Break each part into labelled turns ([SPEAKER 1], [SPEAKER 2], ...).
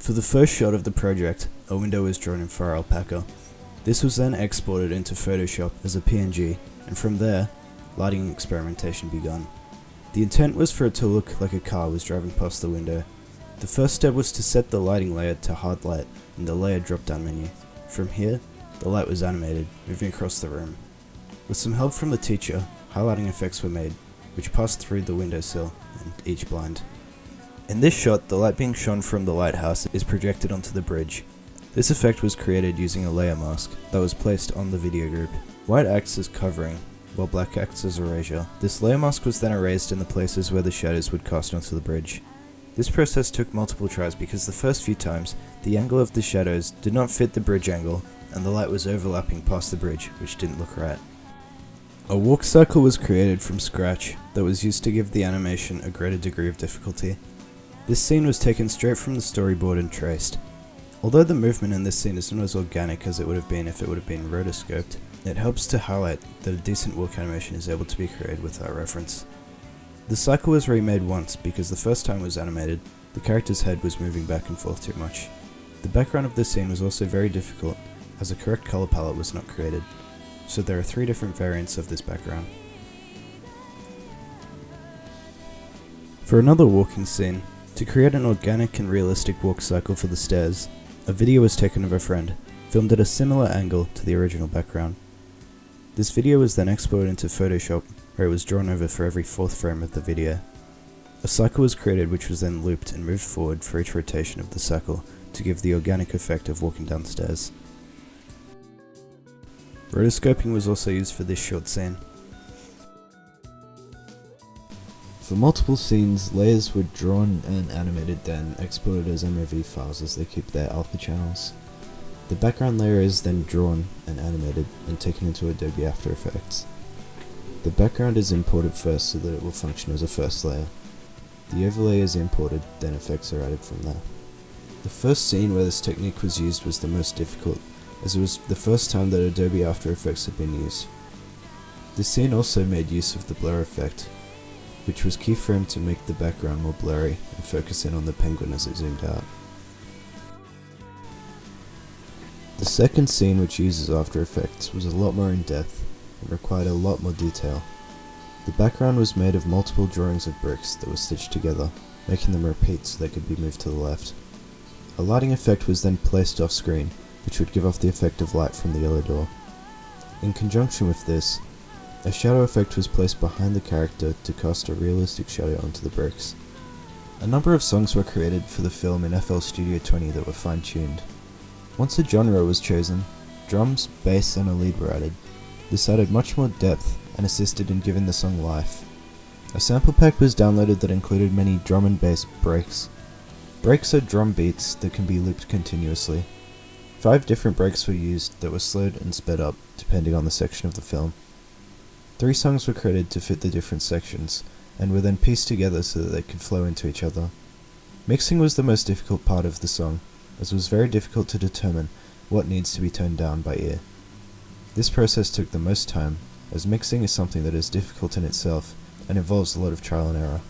[SPEAKER 1] For the first shot of the project, a window was drawn in Fire Alpaca. This was then exported into Photoshop as a PNG, and from there, lighting experimentation began. The intent was for it to look like a car was driving past the window. The first step was to set the lighting layer to hard light in the layer drop-down menu. From here, the light was animated, moving across the room. With some help from the teacher, highlighting effects were made, which passed through the windowsill and each blind. In this shot, the light being shone from the lighthouse is projected onto the bridge. This effect was created using a layer mask that was placed on the video group. White acts as covering, while black acts as erasure. This layer mask was then erased in the places where the shadows would cast onto the bridge. This process took multiple tries because the first few times, the angle of the shadows did not fit the bridge angle, and the light was overlapping past the bridge, which didn't look right. A walk cycle was created from scratch that was used to give the animation a greater degree of difficulty. This scene was taken straight from the storyboard and traced. Although the movement in this scene is not as organic as it would have been if it would have been rotoscoped, it helps to highlight that a decent walk animation is able to be created with that reference. The cycle was remade once because the first time it was animated, the character's head was moving back and forth too much. The background of this scene was also very difficult as a correct color palette was not created, so there are 3 different variants of this background. For another walking scene, to create an organic and realistic walk cycle for the stairs, a video was taken of a friend, filmed at a similar angle to the original background. This video was then exported into Photoshop, where it was drawn over for every 4th frame of the video. A cycle was created which was then looped and moved forward for each rotation of the cycle to give the organic effect of walking downstairs. Rotoscoping was also used for this short scene.
[SPEAKER 2] For multiple scenes, layers were drawn and animated then exported as MOV files as they keep their alpha channels. The background layer is then drawn and animated and taken into Adobe After Effects. The background is imported first so that it will function as a first layer. The overlay is imported, then effects are added from there. The first scene where this technique was used was the most difficult, as it was the first time that Adobe After Effects had been used. This scene also made use of the blur effect, which was keyframed to make the background more blurry and focus in on the penguin as it zoomed out. The second scene, which uses After Effects, was a lot more in depth and required a lot more detail. The background was made of multiple drawings of bricks that were stitched together, making them repeat so they could be moved to the left. A lighting effect was then placed off screen, which would give off the effect of light from the yellow door. In conjunction with this, a shadow effect was placed behind the character to cast a realistic shadow onto the bricks. A number of songs were created for the film in FL Studio 20 that were fine-tuned. Once a genre was chosen, drums, bass and a lead were added. This added much more depth and assisted in giving the song life. A sample pack was downloaded that included many drum and bass breaks. Breaks are drum beats that can be looped continuously. 5 different breaks were used that were slowed and sped up depending on the section of the film. 3 songs were created to fit the different sections, and were then pieced together so that they could flow into each other. Mixing was the most difficult part of the song, as it was very difficult to determine what needs to be toned down by ear. This process took the most time, as mixing is something that is difficult in itself and involves a lot of trial and error.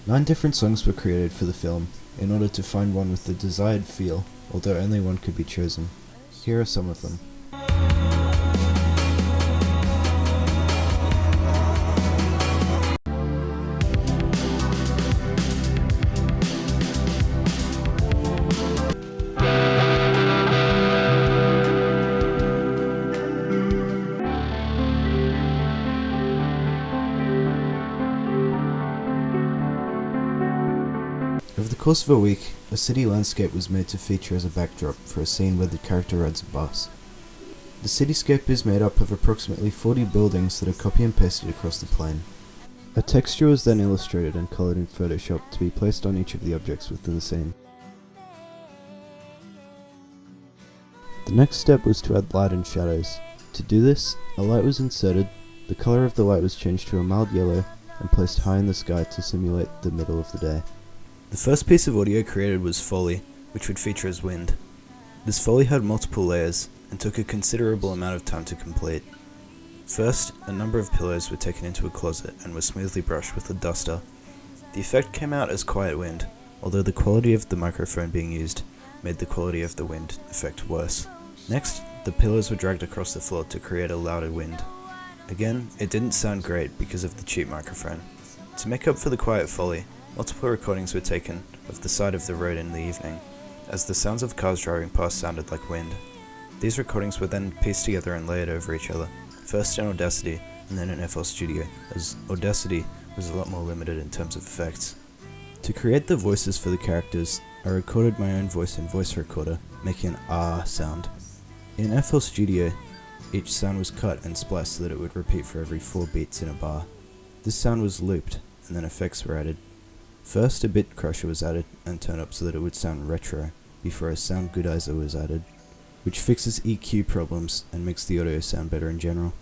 [SPEAKER 2] 9 different songs were created for the film in order to find one with the desired feel, although only one could be chosen. Here are some of them. Over the course of a week, a city landscape was made to feature as a backdrop for a scene where the character rides a bus. The cityscape is made up of approximately 40 buildings that are copy and pasted across the plane. A texture was then illustrated and coloured in Photoshop to be placed on each of the objects within the scene. The next step was to add light and shadows. To do this, a light was inserted, the colour of the light was changed to a mild yellow and placed high in the sky to simulate the middle of the day. The first piece of audio created was Foley, which would feature as wind. This Foley had multiple layers and took a considerable amount of time to complete. First, a number of pillows were taken into a closet and were smoothly brushed with a duster. The effect came out as quiet wind,
[SPEAKER 1] although the quality of the microphone being used made the quality of the wind effect worse. Next, the pillars were dragged across the floor to create a louder wind. Again, it didn't sound great because of the cheap microphone. To make up for the quiet folly, multiple recordings were taken of the side of the road in the evening, as the sounds of cars driving past sounded like wind. These recordings were then pieced together and layered over each other, first in Audacity and then in FL Studio, as Audacity was a lot more limited in terms of effects. To create the voices for the characters, I recorded my own voice in Voice Recorder, making an ah sound. In FL Studio, each sound was cut and spliced so that it would repeat for every 4 beats in a bar. This sound was looped, and then effects were added. First, a bit crusher was added and turned up so that it would sound retro, before a sound goodizer was added, which fixes EQ problems and makes the audio sound better in general.